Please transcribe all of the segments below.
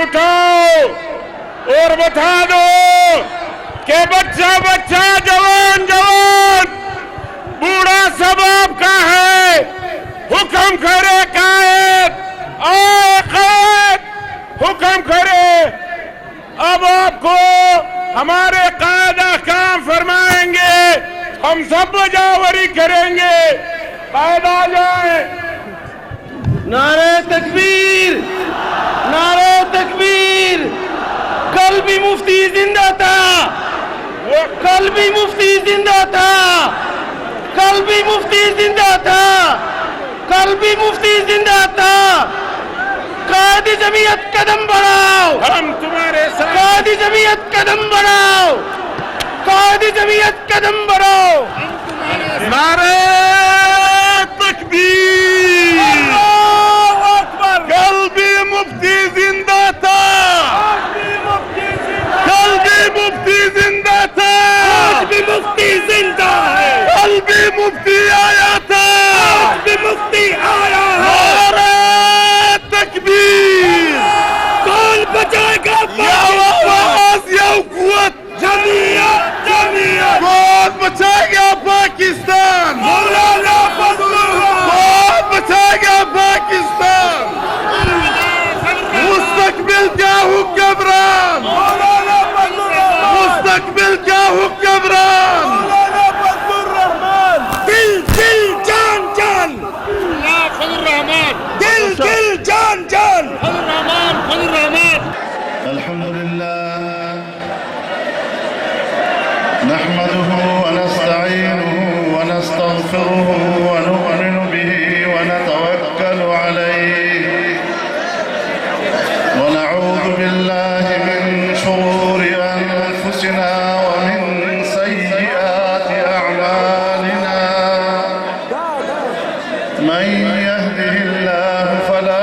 उठाओ और बता दो कि बच्चा बच्चा जवान जवान बूढ़ा सब आपका है। हुक्म करे कायद, आए कायद, हुक्म करे। अब आपको हमारे कायद अहकाम फरमाएंगे, हम सब बजावरी करेंगे। कायद आ जाए। नारे तकबीर, नारे तकबीर। कल भी मुफ्ती जिंदा था, कल भी मुफ्ती जिंदा था, कल भी मुफ्ती जिंदा था, कल भी मुफ्ती जिंदा था। कायदी जमीयत कदम बढ़ाओ, हम तुम्हारे साथ। कायदी जमीयत कदम बढ़ाओ, कायदी जमीयत कदम बढ़ाओ। नारे तकबीर। अल्लाहु अकबर। कल भी मुफ्ती जिंदा था, कल भी मुफ्ती जिंदा था, आज भी मुफ्ती जिंदा है, कल भी मुफ्ती आया था, आज भी मुफ्ती आया है। नारे तकबीर। कौन बचाएगा या आवाज या कुव्वत, जमीयत, जमीयत। कौन बचाएगा पाकिस्तान? मौलाना फजलुर रहमान। कौन बचाएगा पाकिस्तान? मुस्तकबिल क्या हुक्मरान, मौलाना फजलुर रहमान। मुस्तकबिल क्या हुक्मरान। मौलाना फजलुर रहमान। दिल दिल जान जान, फजल रहमान, दिल दिल जान जान। फजल रहमान, फजल रहमान। अल्हम्दुलिल्लाह नहमदुहु व नस्तईनुहु व नस्तगफिरुहु व नु'मिनु बिही व नतवक्कलु अलैहि व नऊज़ु बिल्लाहि मिन शुरूरि अनफुसिना व मिन सय्यिआति अअमालिना। मन यहदिहिल्लाहु फला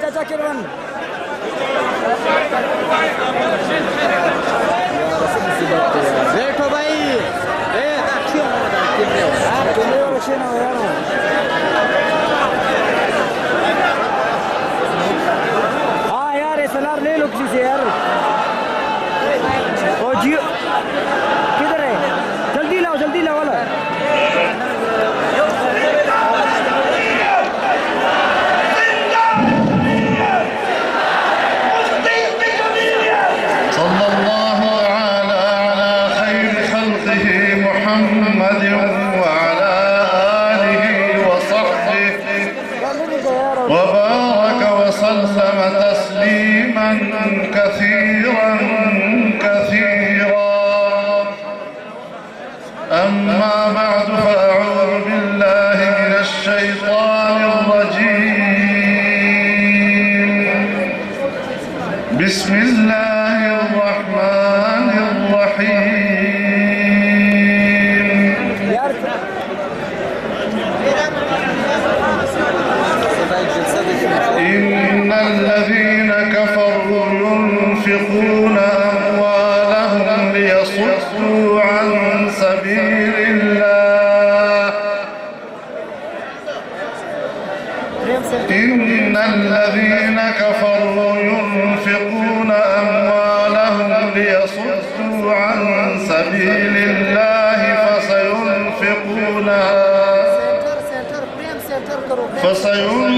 चाचा किरण बैठो भाई। हाँ यार SLR ले लो किसी से यार। ओ जियो किधर है? जल्दी लाओ वाला। सल्लल्लाहु अलैहि ala खैर खल्क़िही मुहम्मद व अला आलिहि व सहबिहि व बारक व सल्लम तस्लीमन कसीरन कसीरा। अम्मा बअद फअऊज़ु बिल्लाहि मिनश शैतानिर रजीम। बिस्मिल्लाहिर रहमानिर रहीम। इन्नल लज़ीना कफ़रू युनफ़िक़ूना अम्वालहुम लियसुद्दू अन सबीलिल्लाह। इन्नल लज़ीना कफ़रू युनफ़िक़ूना अम्वालहुम लियसुद्दू अन सबीलिल्लाह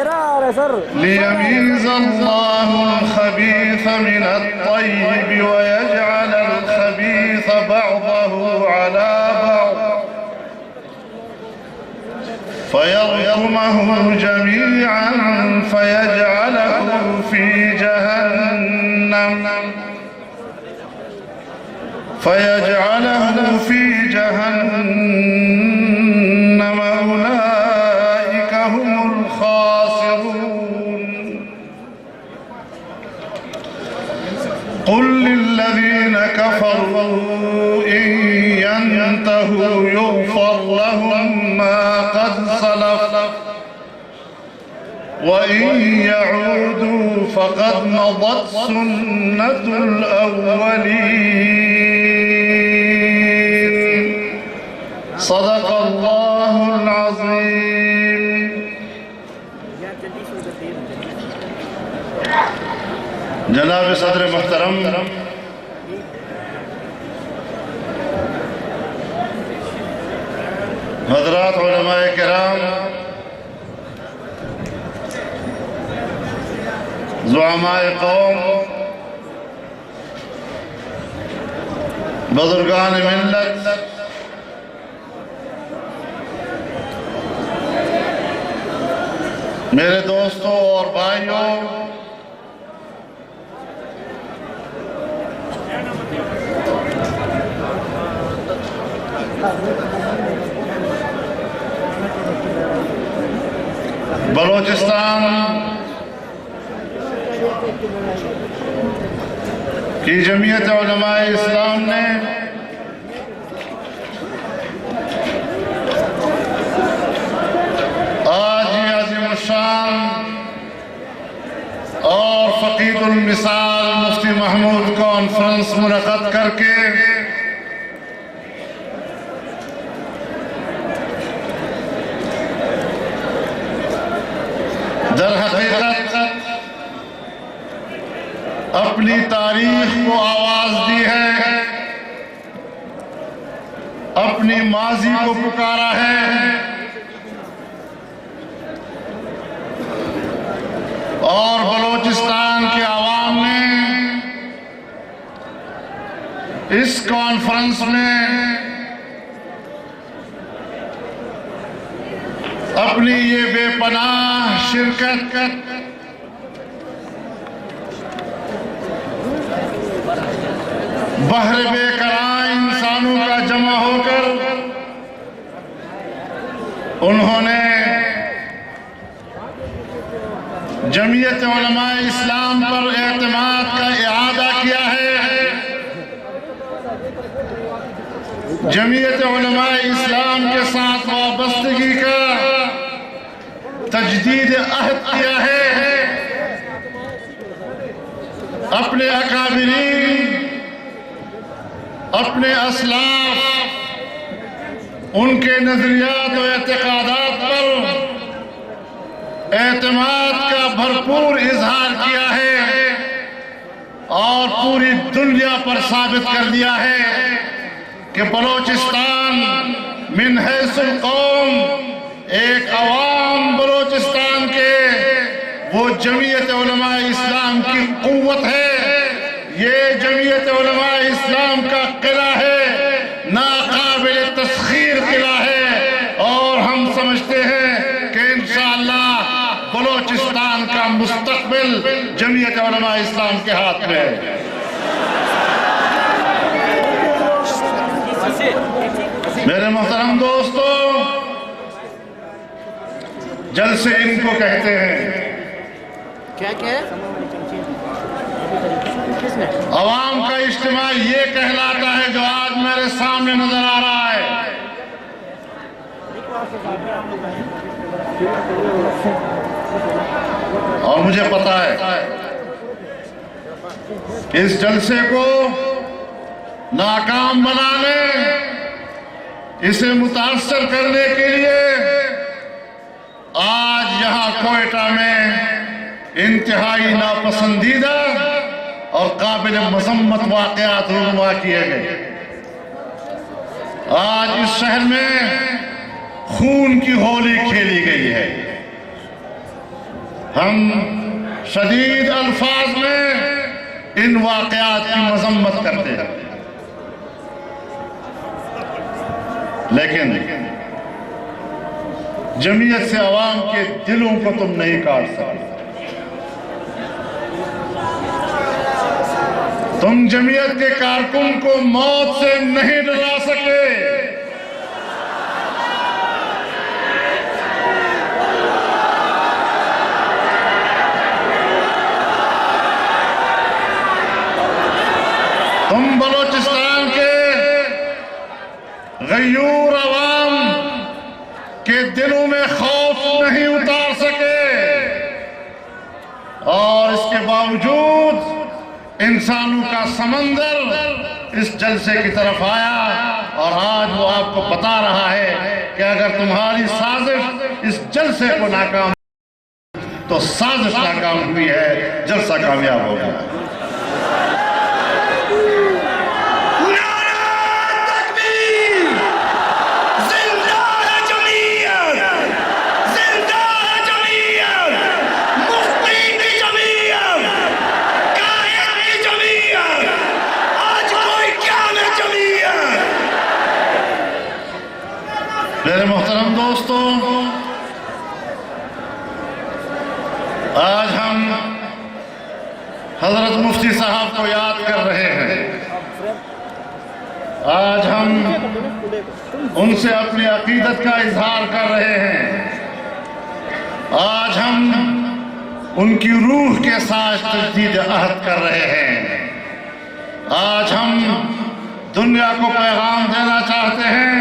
अंधेरा आ रहा है सर। लियमीज़ अल्लाहु अल-खबीथ मिन अत-तय्यब व यजअल अल-खबीथ बअदहु अला बअद फयरकुमहु जमीअन फयजअलहु फी जहन्नम उलाइका हुमुल खासिरून। कुल लिल्लज़ीन कफ़रू इन यंतहू युग़फ़र लहुम मा क़द सलफ़ व इन यऊदू फ़क़द मदत सुन्नतुल अव्वलीन। सदक़ल्लाहुल अज़ीम। जनाब सदर मुहतरम, हज़रात उलमाए किराम, ज़ुअमाए कौम, बुज़ुर्गान मिल्लत, मेरे दोस्तों और भाइयों, बलोचिस्तान की जमीयत उलमाए इस्लाम ने आज आज़िमुश्शान और फ़क़ीदुल मिसाल मुफ्ती महमूद कॉन्फ्रेंस मुनक़्क़द करके दर हकीकत अपनी तारीख को आवाज दी है, अपनी माजी को पुकारा है और बलोचिस्तान के आवाम ने इस कॉन्फ्रेंस में अपनी ये बेपनाह शिरकत बहर बेकरार इंसानों का जमा होकर उन्होंने जमीयत उलमाए इस्लाम पर एतमाद का इआदा किया है। जमीयत उलमाए इस्लाम के साथ वाबस्तगी का तजदीद अहद किया है। अपने अकाबिरीन, अपने असलाफ, उनके नजरियात और एतकादात पर एतमाद का भरपूर इजहार किया है और पूरी दुनिया पर साबित कर दिया है कि बलोचिस्तान मिन हैसुल कौम, एक अवाम बलोचिस्तान के वो जमीयत उलमाए इस्लाम की कुव्वत है। ये जमीयत उलमाए इस्लाम का किला है, नाकाबिल तस्खीर किला है और हम समझते हैं कि इंशाअल्लाह बलोचिस्तान का मुस्तकबिल जमीयत उलमाए इस्लाम के हाथ में है। मेरे मोहतरम दोस्तों, जलसे इनको कहते हैं। क्या क्या है? अवाम का इज्तिमा ये कहलाता है जो आज मेरे सामने नजर आ रहा है। और मुझे पता है इस जलसे को नाकाम बनाने, इसे मुतासर करने के लिए आज यहां कोयटा में इंतहाई नापसंदीदा और काबिल मजम्मत वाक़यात रूनुमा किए गए। आज इस शहर में खून की होली खेली गई है। हम शदीद अल्फाज में इन वाक़यात की मजम्मत करते हैं, लेकिन जमीयत से अवाम के दिलों को तुम नहीं काट सकते। तुम जमीयत के कारकुन को मौत से नहीं डरा सके। तुम बलोचिस्तान के गयूर अवाम के दिलों में खौफ नहीं उतार सके, और इसके बावजूद इंसानों का समंदर इस जलसे की तरफ आया, और आज वो आपको बता रहा है कि अगर तुम्हारी साजिश इस जलसे को नाकाम, तो साजिश नाकाम हुई है, जलसा कामयाब हो गया। मेरे मोहतरम दोस्तों, आज हम हजरत मुफ्ती साहब को याद कर रहे हैं। आज हम उनसे अपनी अकीदत का इजहार कर रहे हैं। आज हम उनकी रूह के साथ तजदीद अहद कर रहे हैं। आज हम दुनिया को पैगाम देना चाहते हैं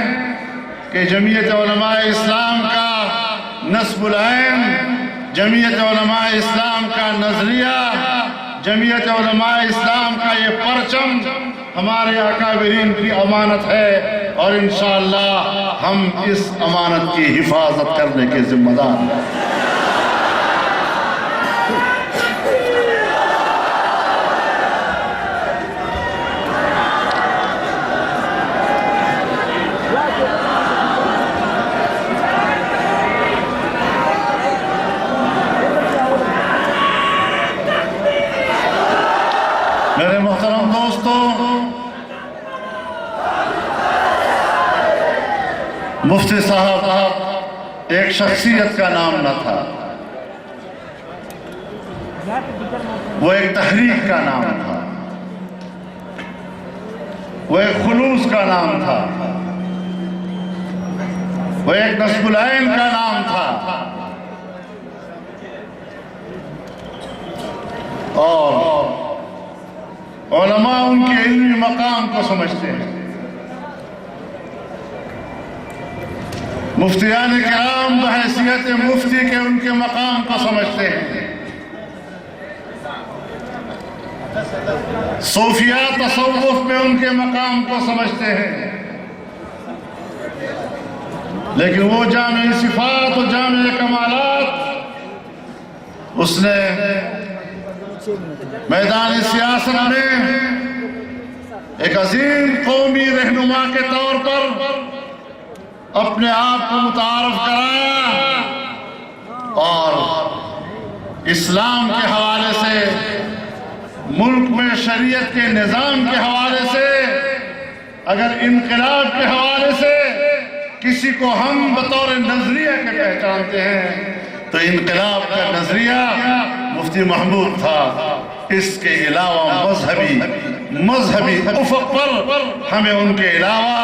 कि जमीयत उलमाए इस्लाम का नस्बुल ऐन, जमीयत उलमाए इस्लाम का नजरिया, जमीयत उलमाए इस्लाम का ये परचम हमारे अकाबिरीन की अमानत है, और इंशाअल्लाह हम इस अमानत की हिफाजत करने के जिम्मेदार हैं। मेरे मोहतरम दोस्तों, मुफ्ती साहब एक शख्सियत का नाम न था, वो एक तहरीक का नाम था, वो एक खुलूस का नाम था, वो एक नस्बुल ऐन का नाम था, और उलमा उनके इल्मी मकाम को समझते हैं। मुफ्तियान किराम बहैसियत मुफ्ती के उनके मकाम को समझते हैं। सूफिया तसव्वुफ में उनके मकाम को समझते हैं। लेकिन वो जामे सिफात और जामे कमालात उसने मैदान सियासत में एक अजीम कौमी रहनुमा के तौर पर अपने आप को मुतारफ कराया, और इस्लाम के हवाले से, मुल्क में शरीयत के निज़ाम के हवाले से, अगर इनकलाब के हवाले से किसी को हम बतौर नजरिया के पहचानते हैं, तो इनकलाब का नजरिया मुफ्ती महमूद था। इसके अलावा मजहबी उफ़क़ पर हमें उनके अलावा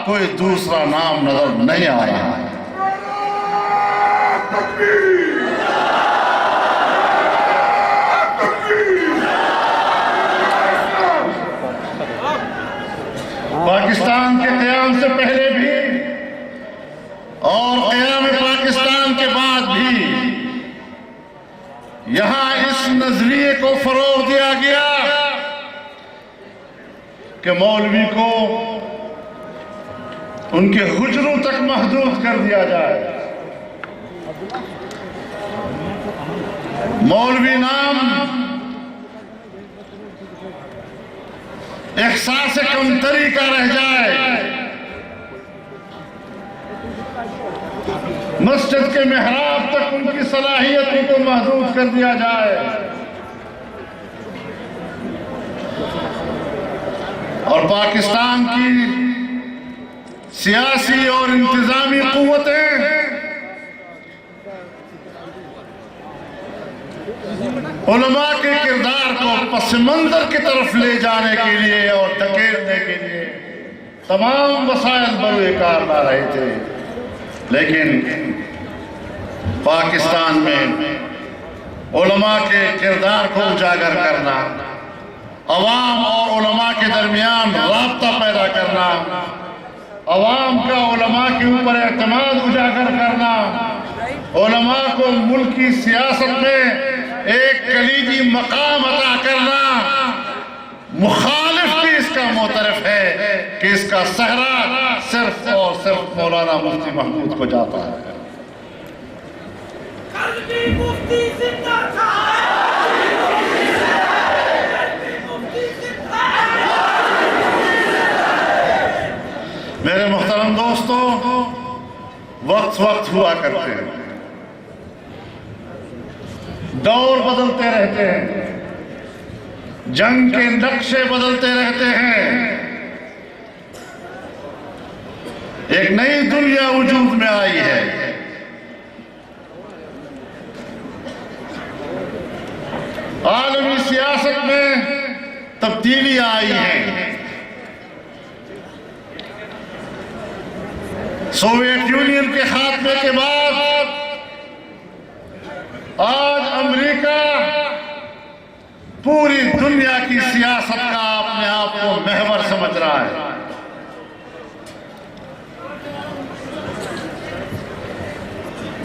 कोई दूसरा नाम नजर नहीं आ रहा है। पाकिस्तान के क़याम से पहले भी और क़याम पाकिस्तान के बाद भी यहां इस नजरिए को फरोग दिया गया कि मौलवी को उनके हुजरों तक महदूद कर दिया जाए। मौलवी नाम एहसास कमतरी का रह जाए। मस्जिद के मेहराब तक उनकी सलाहियतों को महदूद कर दिया जाए और पाकिस्तान की सियासी और इंतजामी कुव्वतें उलमा के किरदार को पसमंजर की तरफ ले जाने के लिए और धकेलने के लिए तमाम वसाइल बरूकार ला रहे थे, लेकिन पाकिस्तान में उलमा के किरदार को उजागर करना, अवाम और उलमा के दरमियान राब्ता पैदा करना, अवाम का उलमा के ऊपर एतमाद उजागर करना, उलमा को मुल्क की सियासत में एक कलीदी मकाम अता करना, मुखालिफ भी इसका मोतरफ है कि इसका सहरा सिर्फ और सिर्फ मौलाना मुफ्ती महमूद को जाता है। मेरे मोहतरम दोस्तों, वक्त वक्त हुआ करते हैं, दौर बदलते रहते हैं, जंग के नक्शे बदलते रहते हैं, एक नई दुनिया वजूद में आई है। आलमी सियासत में तब्दीली आई है। सोवियत यूनियन के खात्मे के बाद आज अमेरिका पूरी दुनिया की सियासत का अपने आप को महवर समझ रहा है।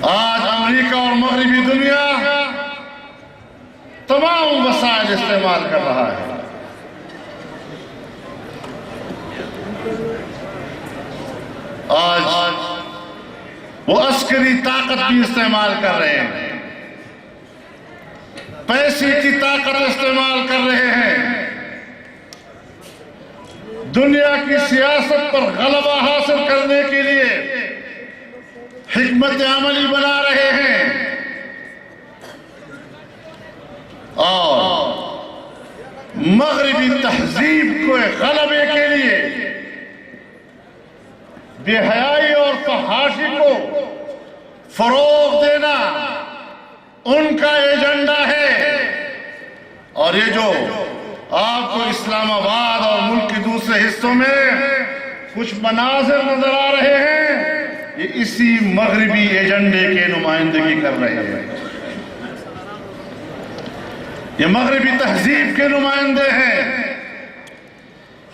आज अमेरिका और मगरिबी दुनिया तमाम वसाइल इस्तेमाल कर रहा है। आज वो अस्करी ताकत भी इस्तेमाल कर रहे हैं, पैसे की ताकत इस्तेमाल कर रहे हैं, दुनिया की सियासत पर गलबा हासिल करने के लिए हिकमत अमली बना रहे हैं और मगरिबी तहजीब को गलबे के लिए बेहयाई और फहाशी को फरोग देना उनका एजेंडा है। और ये जो आपको इस्लामाबाद और मुल्क के दूसरे हिस्सों में कुछ मनाजिर नजर आ रहे हैं, ये इसी मगरिबी एजेंडे के नुमाइंदगी कर रहे हैं। ये मगरिबी तहजीब के नुमाइंदे हैं।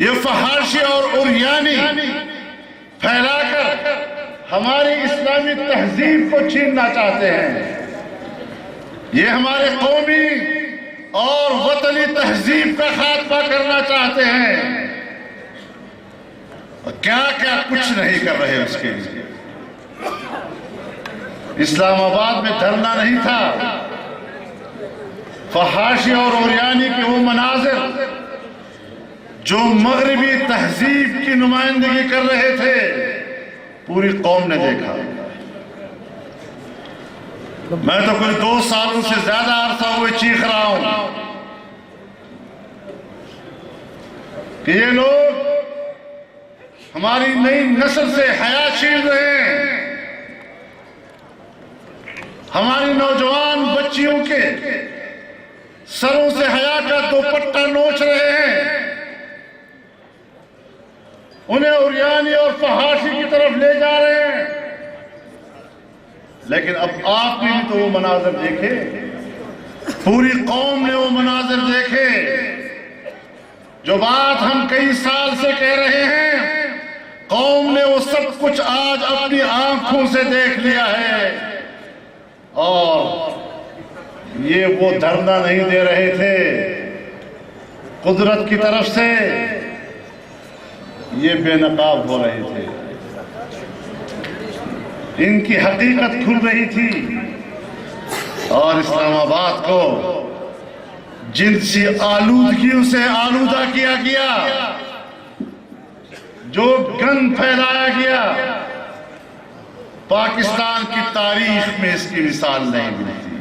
ये फहाशी और उरियानी फैलाकर हमारी इस्लामी तहजीब को छीनना चाहते हैं। ये हमारे कौमी और वतनी तहजीब का खात्मा करना चाहते हैं। और क्या क्या कुछ नहीं कर रहे उसके लिए। इस्लामाबाद में धरना नहीं था, फहाशी और उरियानी के वो मनाजिर जो मगरिबी तहजीब की नुमाइंदगी कर रहे थे, पूरी कौम ने देखा। मैं तो कुछ 2 सालों से ज्यादा अरसा हुए चीख रहा हूं कि ये लोग हमारी नई नस्ल से हया छीन रहे हैं, हमारी नौजवान बच्चियों के सरों से हया का दुपट्टा नोच रहे हैं, उन्हें उरियानी और फहाशी की तरफ ले जा रहे हैं। लेकिन अब आपने भी तो वो मनाजर देखे, पूरी कौम ने वो मनाजर देखे। जो बात हम कई साल से कह रहे हैं, कौम ने वो सब कुछ आज अपनी आंखों से देख लिया है। और ये वो धरना नहीं दे रहे थे, कुदरत की तरफ से ये बेनकाब हो रहे थे, इनकी हकीकत खुल रही थी। और इस्लामाबाद को जिनसी आलूदगियों से आलूदा किया गया, जो गंद फैलाया गया, पाकिस्तान की तारीख में इसकी मिसाल नहीं मिलती।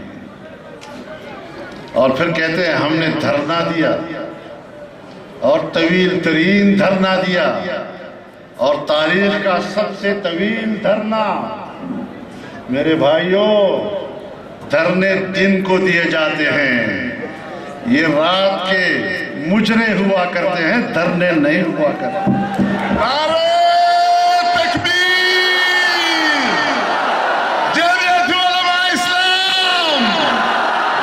और फिर कहते हैं हमने धरना दिया और तवील तरीन धरना दिया, और तारीख का सबसे तवील धरना। मेरे भाइयों, धरने दिन को दिए जाते हैं, ये रात के मुजरे हुआ करते हैं, धरने नहीं हुआ करते। नारे तकबीर, जमीयत उलमा इस्लाम,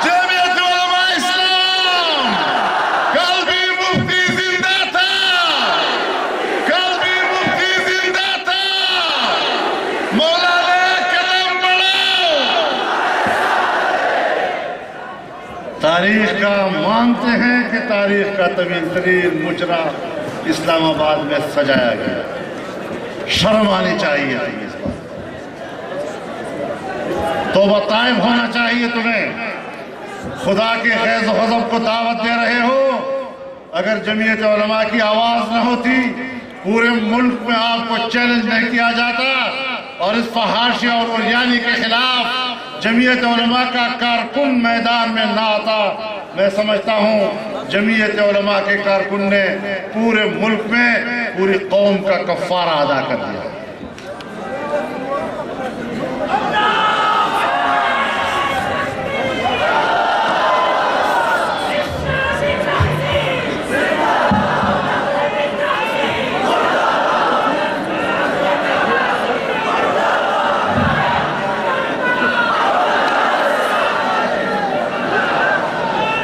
जमीयत उलमा इस्लाम। कल भी मुफ्ती जिंदा था, कल भी मुफ्ती जिंदा था। मौलाना कदम बढ़ाओ। तारीख का मानते हैं कि तारीख का तवील तरीन मुजरा इस्लामाबाद में सजाया गया। शर्म आनी चाहिए इस बात, तो बताइब होना चाहिए तुम्हें। खुदा के फैज़ व ग़ज़ब को दावत दे रहे हो। अगर जमीयत उलमा की आवाज न होती, पूरे मुल्क में आपको चैलेंज नहीं किया जाता, और इस फहाशी और उर्यानी के खिलाफ जमीयत उलमा का कारकुन मैदान में ना आता, मैं समझता हूँ जमीयत उलमा के कारकुन ने पूरे मुल्क में पूरी कौम का कफ़ारा अदा कर दिया।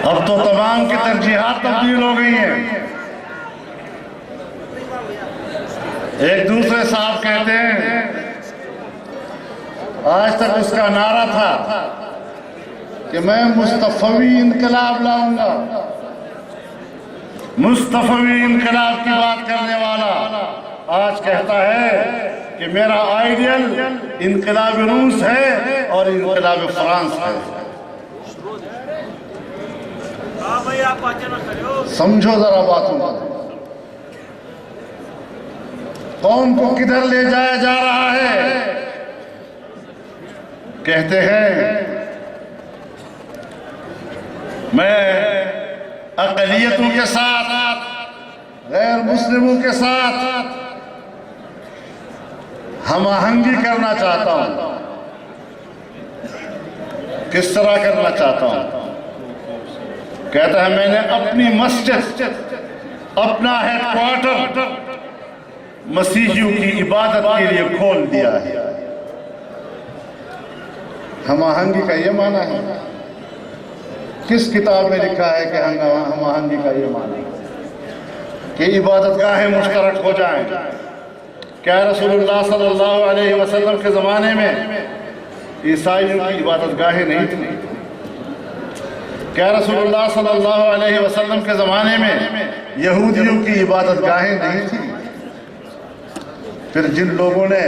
अब तो तमाम की तरजीहात तब्दील हो गई हैं। एक दूसरे साहब कहते हैं, आज तक उसका नारा था कि मैं मुस्तफवी इनकलाब लाऊंगा। मुस्तफवी इनकलाब की बात करने वाला आज कहता है कि मेरा आइडियल इनकलाब रूस है और इनकलाब फ्रांस है। समझो जरा बातों को, कौम को किधर ले जाया जा रहा है। कहते हैं मैं अक़लियतों के साथ, गैर मुस्लिमों के साथ हम आहंगी करना चाहता हूं। किस तरह करना चाहता हूं? कहता है मैंने अपनी मस्जिद, अपना हेडक्वार्टर मसीहियों की इबादत के लिए खोल दिया है। हम आहंगी का ये माना है? किस किताब में लिखा है कि हम आहंगी का ये माना कि इबादत गाहें मुश्तरक हो जाएं? क्या रसूलुल्लाह सल्लल्लाहु अलैहि वसल्लम के ज़माने में ईसाइयों की इबादत गाहें नहीं थी? क्या रसूलुल्लाह सल्लल्लाहु अलैहि वसल्लम के ज़माने में यहूदियों की इबादत गाहें नहीं थी? फिर जिन लोगों ने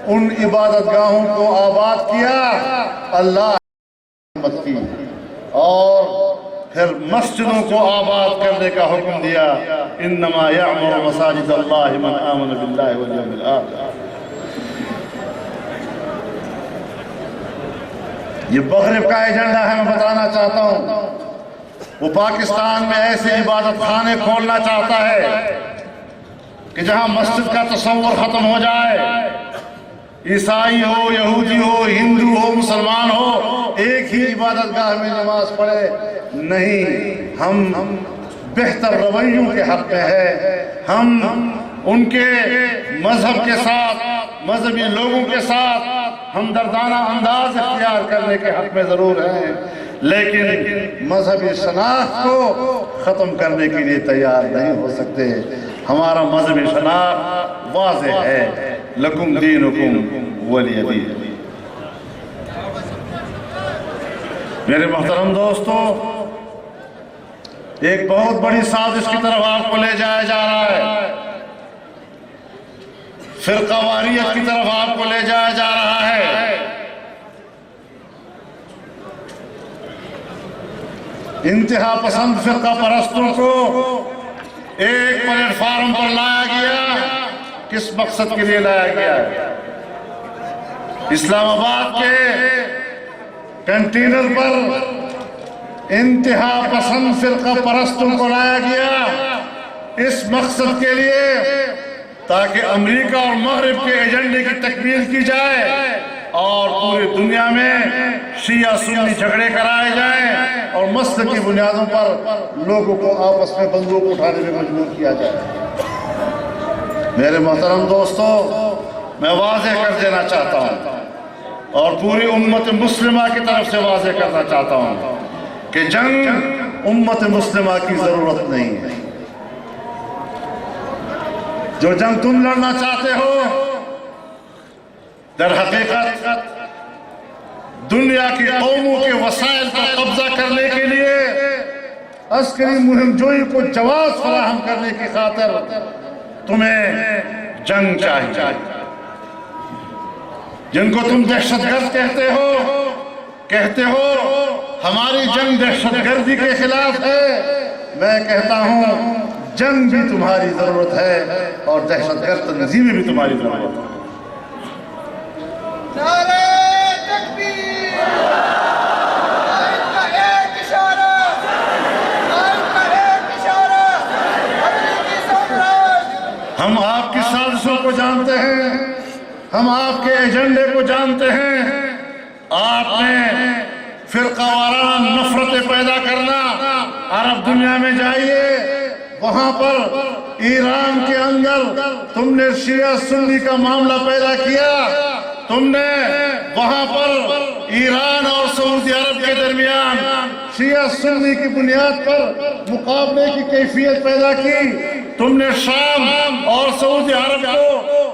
उन इबादत गाहों को आबाद किया, अल्लाह मत की, और फिर मस्जिदों को आबाद करने का हुक्म दिया। इन्नमा यअमुरु मसाजिद अल्लाह मन आमन बिल्लाहि वल यौमिल आखिर। ये मग़रिब का एजेंडा है। मैं बताना चाहता हूँ, वो पाकिस्तान में ऐसे इबादत खाने खोलना चाहता है कि जहां मस्जिद का तस्वुर खत्म हो जाए। ईसाई हो, यहूदी हो, हिंदू हो, मुसलमान हो, एक ही इबादत गाह में नमाज पढ़े। नहीं, हम बेहतर रवैयों के हक में है। हम उनके मजहब के साथ, मजहबी लोगों के साथ हमदर्दाना अंदाज इख्तियार करने के हक में जरूर हैं, लेकिन मजहबी शनाख्त को खत्म करने के लिए तैयार नहीं हो सकते। हमारा मजहबी शनाख्त वाज़ेह है, लकुम दीनुकुम वलिय दीन। मेरे मोहतरम दोस्तों, एक बहुत बड़ी साजिश की तरफ आपको ले जाया जा रहा है। फिरकावारियत की तरफ आपको ले जाया जा रहा है। इंतहा पसंद फिरका परस्तों को एक प्लेटफार्म पर लाया गया। किस मकसद के लिए लाया गया है? इस्लामाबाद के कंटेनर पर इंतहा पसंद फिरका परस्तों को लाया गया इस मकसद के लिए ताकि अमेरिका और मगरिब के एजेंडे की तकमील की जाए और पूरी दुनिया में शिया सुन्नी झगड़े कराए जाएं और मसले की बुनियादों पर लोगों को आपस में बंदूक उठाने में मजबूर किया जाए। मेरे मोहतरम दोस्तों, मैं वाज़ेह कर देना चाहता हूँ और पूरी उम्मत मुस्लिमा की तरफ से वाज़ेह करना चाहता हूँ कि जंग उम्मत मुस्लिमा की जरूरत नहीं है। जो जंग तुम लड़ना चाहते हो दर हकीकत दुनिया की कौमों के वसाइल पर कब्जा करने के लिए अस्करी मुहिम जोई को जवाब फराहम करने की खातिर तुम्हें जंग चाहिए। जिनको तुम दहशतगर्द कहते हो हमारी जंग दहशतगर्दी के खिलाफ है। मैं कहता हूं जंग भी तुम्हारी जरूरत है और दहशतगर्द तंजीमें भी तुम्हारी जरूरत है। नारे तकबीर, आइन का एक इशारा, आइन का एक इशारा, अमरीकी साम्राज्य। हम आपकी साजिशों को जानते हैं, हम आपके एजेंडे को जानते हैं। आपने फिरकावाराना नफरतें पैदा करना, अरब दुनिया में जाइए, वहां पर ईरान के अंदर तुमने शिया सुन्नी का मामला पैदा किया। तुमने वहां पर ईरान और सऊदी अरब के दरमियान शिया सुन्नी की बुनियाद पर मुकाबले की कैफियत पैदा की। तुमने शाम और सऊदी अरब को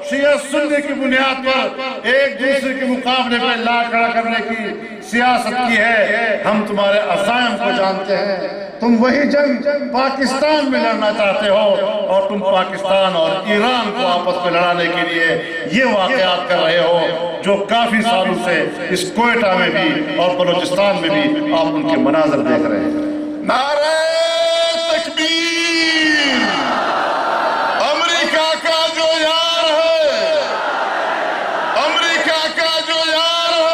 शिया सुन्नी की बुनियाद पर एक दूसरे के मुकाबले में ला खड़ा करने की सियासत की है। हम तुम्हारे अज़ाइम को जानते हैं। तुम वही जंग पाकिस्तान में लड़ना चाहते हो और तुम पाकिस्तान और ईरान को आपस में लड़ाने के लिए ये वाक़यात कर रहे हो जो काफी सालों से इस कोयटा में भी और बलूचिस्तान में भी आप उनके मनाजर देख रहे हैं। नारे तकबीर, अमेरिका का जो यार है, अमेरिका का जो यार है।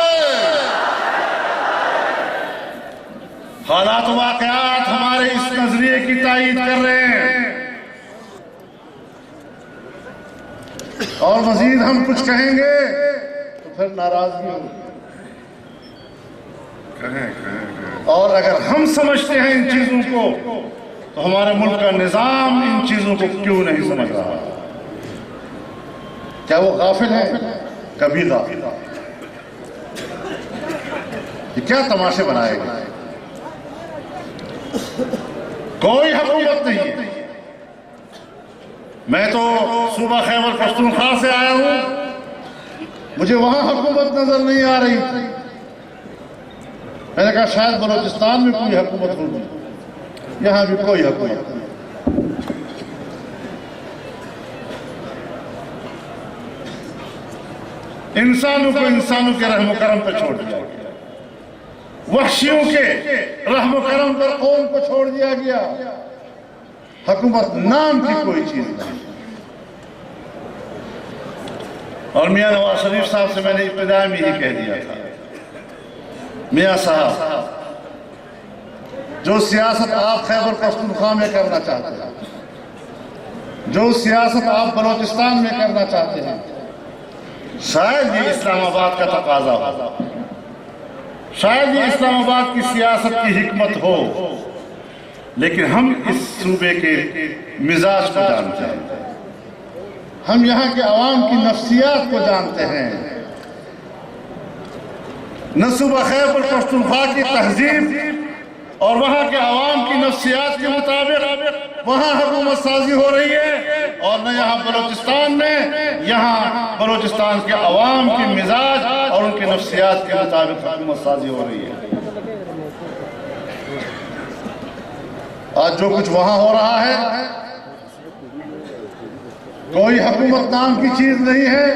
हालात वाक़यात हमारे इस नजरिए की तायीद कर रहे हैं और मजीद हम कुछ कहेंगे तो फिर नाराजगी होगी। और अगर हम समझते हैं इन चीजों को तो हमारे मुल्क का निजाम इन चीजों को क्यों नहीं समझ रहा? क्या वो गाफिल है? कभी गाफिल। ये क्या तमाशे बनाएगा? कोई हुकूमत नहीं है। मैं तो सूबा खैबर पख्तूनख्वा से आया हूं, मुझे वहां हुकूमत नजर नहीं आ रही। मैंने कहा शायद बलूचिस्तान में कोई हुकूमत होगी, यहां भी कोई हुकूमत नहीं। इंसानों को इंसानों के रहम करम पर छोड़ दिया गया, वहशियों के रहम करम पर कौम को छोड़ दिया गया। हुकूमत नाम की कोई चीज नहीं। और मियां नवाज शरीफ साहब से मैंने इब्तिदा में ही कह दिया था, मियां साहब जो सियासत आप खैबर पख्तूनख्वा में करना चाहते हैं, जो सियासत आप बलूचिस्तान में करना चाहते हैं, शायद ये इस्लामाबाद का तकाजा हो, शायद ये इस्लामाबाद की सियासत की हिकमत हो, लेकिन हम इस सूबे के मिजाज को जानते हैं, हम यहाँ के अवाम की नफ्सियात को जानते हैं। न सूबा खैबर पख्तूनख्वा की तहजीब और वहाँ के अवाम की नफ्सियात के मुताबिक वहाँ हुकूमत साजी हो रही है, और न यहाँ बलूचिस्तान में, यहाँ बलूचिस्तान के अवाम के मिजाज और उनकी नफ्सियात के मुताबिक हुकूमत साजी हो रही है। आज जो कुछ वहाँ हो रहा है कोई हुकूमत नाम की चीज नहीं है।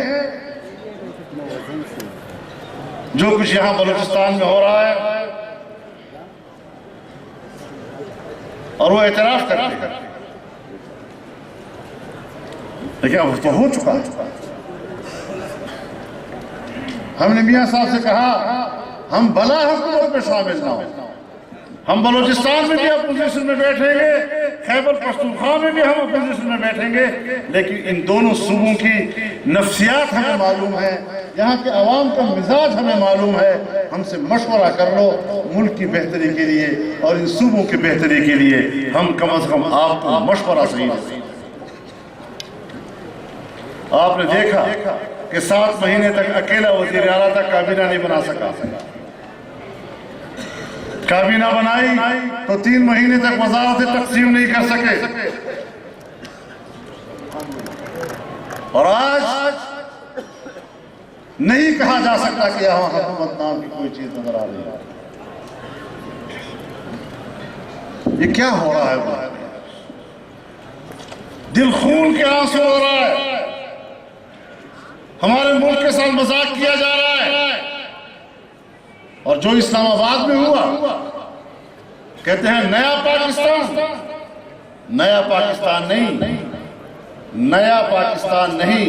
जो कुछ यहाँ बलूचिस्तान में हो रहा है और वो एतराफ करते हैं, लेकिन अब तो हो चुका। हमने मियाँ साहब से कहा हम भला हुकूमत में शामिल ना हो, हम बलूचिस्तान में भी अपोजिशन में बैठेंगे, खैबर पख्तूनख्वा में भी हम अपोजिशन में बैठेंगे, लेकिन इन दोनों सूबों की नफ्सियात हमें मालूम है, यहाँ के अवाम का मिजाज हमें मालूम है, हमसे मशवरा कर लो मुल्क की बेहतरी के लिए और इन सूबों की बेहतरी के लिए हम कम से कम आपको मशवरा सही दें। आपने देखा कि 7 महीने तक अकेला वज़ीर आला तक काबीना नहीं बना सका, काबीना बनाई तो 3 महीने तक वज़ारत तक़सीम नहीं कर सके, और आज नहीं कहा जा सकता कि यहाँ हुकूमत नाम की कोई चीज नजर आ रही है। ये क्या हो रहा है? दिल खून के आंसू हो रहा है, हमारे मुल्क के साथ मजाक किया जा रहा है। और जो इस्लामाबाद में हुआ, कहते हैं नया पाकिस्तान, नया पाकिस्तान नहीं, नया पाकिस्तान नहीं,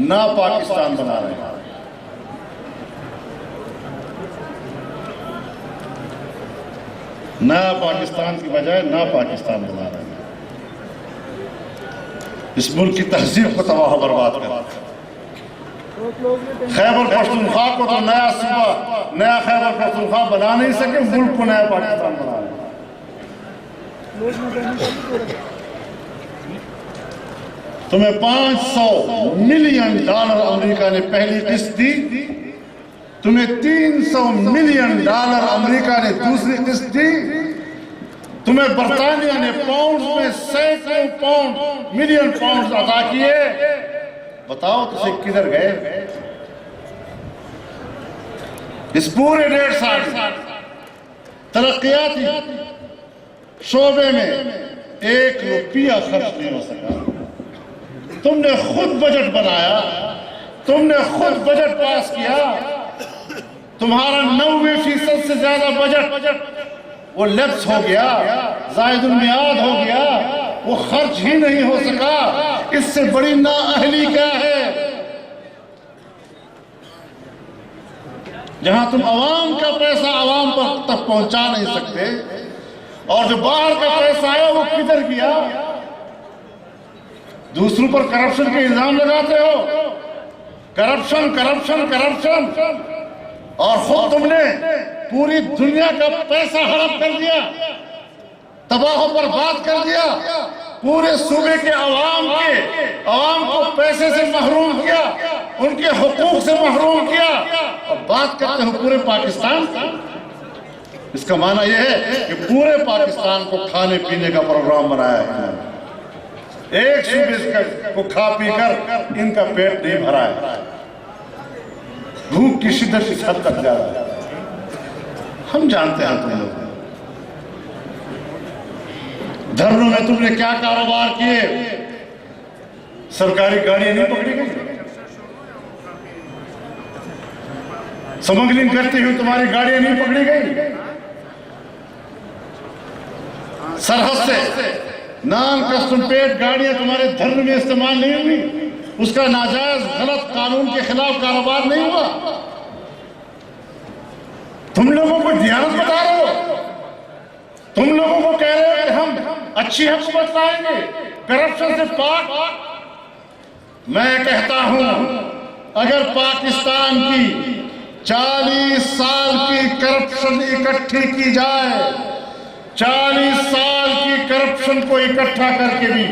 ना पाकिस्तान बना रहे हैं। नया पाकिस्तान की बजाय ना पाकिस्तान बना रहे हैं, इस मुल्क की तहजीब को तबाह बर्बाद कर रहे हैं। खैबर पख्तूनख्वा को तो नया सूबा, नया खैबर पख्तूनख्वा बना नहीं सके, मुल्क को नया पाकिस्तान बना रहे हैं। तुम्हें $500 मिलियन अमेरिका ने पहली किस्त दी, तुम्हें $300 मिलियन अमेरिका ने दूसरी किस्त दी, तुम्हें बरतानिया ने पाउंड में सैकड़ों पाउंड मिलियन पाउंड अदा किए। बताओ तुझे किधर गए? इस पूरे 1.5 साल तरक्कियाती शोबे में 1 रुपया खर्च नहीं हो सका। तुमने खुद बजट बनाया, तुमने खुद बजट पास किया, तुम्हारा 90% से ज्यादा बजट वो लैप्स हो गया, जायदुल मियाद हो गया, वो खर्च ही नहीं हो सका। इससे बड़ी नाअहली क्या है? जहां तुम अवाम का पैसा अवाम पर तक पहुंचा नहीं सकते, और जो बाहर का पैसा आया वो किधर गया? दूसरों पर करप्शन के इल्जाम लगाते हो, करप्शन करप्शन करप्शन, और खुद तुमने पूरी दुनिया का पैसा हड़प कर दिया, तबाह बर्बाद कर दिया, पूरे सूबे के अवाम को पैसे से महरूम किया, उनके हुकूक से महरूम किया, और बात करते हो पूरे पाकिस्तान। इसका माना यह है कि पूरे पाकिस्तान को खाने पीने का प्रोग्राम बनाया है, एक सूबे को खा पी कर इनका पेट नहीं भरा है, भूख की शिद्दत इस हद तक जा रहा है। हम जानते हैं तुम लोग धरनों में तुमने क्या कारोबार किए। सरकारी गाड़ियां नहीं पकड़ी गई, स्मगलिंग करती हुई तुम्हारी गाड़ियां नहीं पकड़ी गई, सरहद से नॉन कस्टम पेड गाड़ियां तुम्हारे धर्म में इस्तेमाल नहीं हुई, उसका नाजायज गलत कानून के खिलाफ कारोबार नहीं हुआ। तुम लोगों को ध्यान बता रहे हो, तुम लोगों को कह रहे हो कि हम अच्छी हुकूमत लाएंगे, करप्शन से पाक। मैं कहता हूं अगर पाकिस्तान की 40 साल की करप्शन इकट्ठी की जाए, 40 साल की करप्शन को इकट्ठा करके भी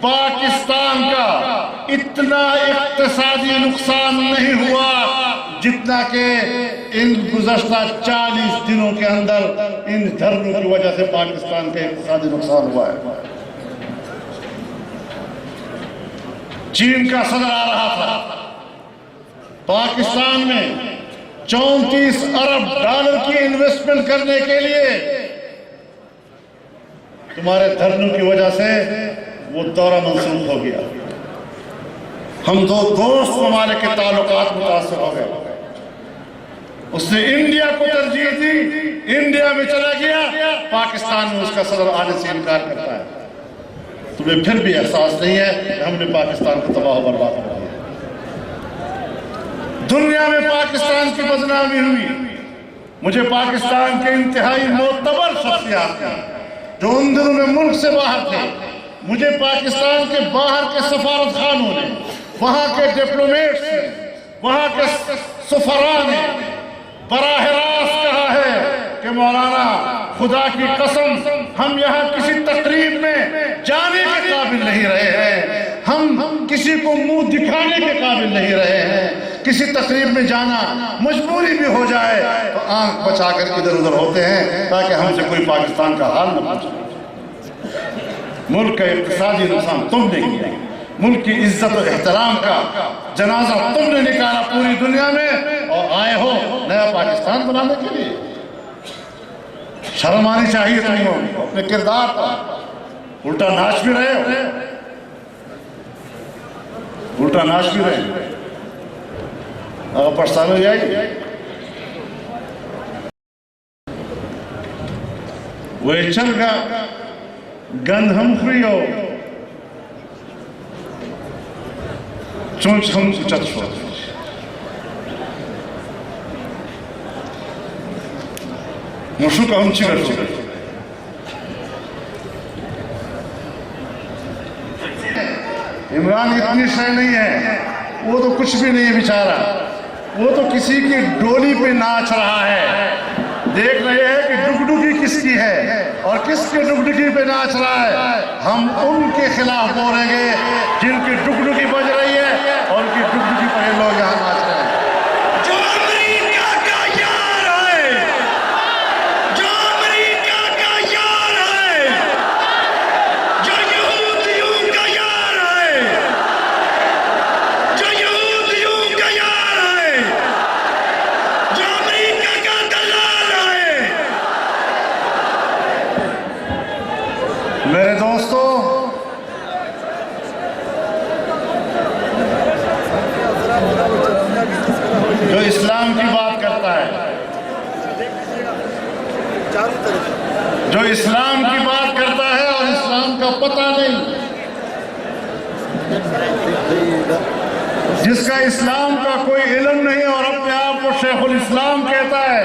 पाकिस्तान का इतना इक्तिसादी नुकसान नहीं हुआ जितना कि इन गुज़श्ता 40 दिनों के अंदर इन धरनों की वजह से पाकिस्तान का इक्तिसादी नुकसान हुआ है। चीन का सदर आ रहा था पाकिस्तान में 34 अरब डॉलर की इन्वेस्टमेंट करने के लिए, तुम्हारे धरनों की वजह से वो दौरा मंसूख हो गया। हम दो दोस्त ममालिक के ताल्लुकात मुतासर हो गए। उसने इंडिया को तरजीह दी, इंडिया में चला गया, पाकिस्तान में उसका सदर आने से इनकार करता है। तुम्हें फिर भी एहसास नहीं है कि हमने पाकिस्तान को तबाह बर्बाद कर दिया। दुनिया में पाकिस्तान की बदनामी हुई। मुझे पाकिस्तान के इंतहाई मोतबर शख्सियत जो उन दिनों में मुल्क से बाहर थे, मुझे पाकिस्तान के बाहर के सफारत खानों ने, वहां के डिप्लोमेट्स ने, वहां के सफरा ने बराह रास्त कहा है कि मौलाना खुदा की कसम हम यहाँ किसी तकरीब में जाने के काबिल नहीं रहे हैं, हम किसी को मुंह दिखाने के काबिल नहीं रहे हैं। किसी तकरीब में जाना मजबूरी भी हो जाए तो आंख बचाकर इधर उधर होते हैं ताकि हमसे कोई पाकिस्तान का हाल न पूछे। मुल्क का इक्तिसादी नुकसान तुमने किया, मुल्क की इज्जत और एहतराम का जनाजा तुमने निकाला पूरी दुनिया में, और आए हो नया पाकिस्तान बनाने के लिए। शर्म आनी चाहिए तुमको अपने किरदार पर। उल्टा नाच भी रहे हो, उल्टा नाच भी रहे हो, अगर पछताना जाएगी। वह चल का गंध हम फ्रियो चोंच हम चच्छो मुशु का हम चिकर इमरान इतनी शय नहीं है, वो तो कुछ भी नहीं है बेचारा, वो तो किसी की डोली पे नाच रहा है। देख रहे हैं कि डुगडुगी किसकी है और किसके डुगडुगी पे नाच रहा है। हम उनके खिलाफ बोलेंगे जिनकी डुगडुगी बज रही है और उनकी डुगडुगी पर ये लोग यहाँ नाच रहे हैं। जो अमेरिका का यार है, जो अमेरिका का यार है, जो यहूदियों का यार है, जो यहूदियों का यार है, जो अमेरिका का दलाल है। मेरे दोस्तों, जो इस्लाम की बात करता है, जो इस्लाम की बात करता है और इस्लाम का पता नहीं, जिसका इस्लाम का कोई इल्म नहीं और अपने आप को शेखुल इस्लाम कहता है,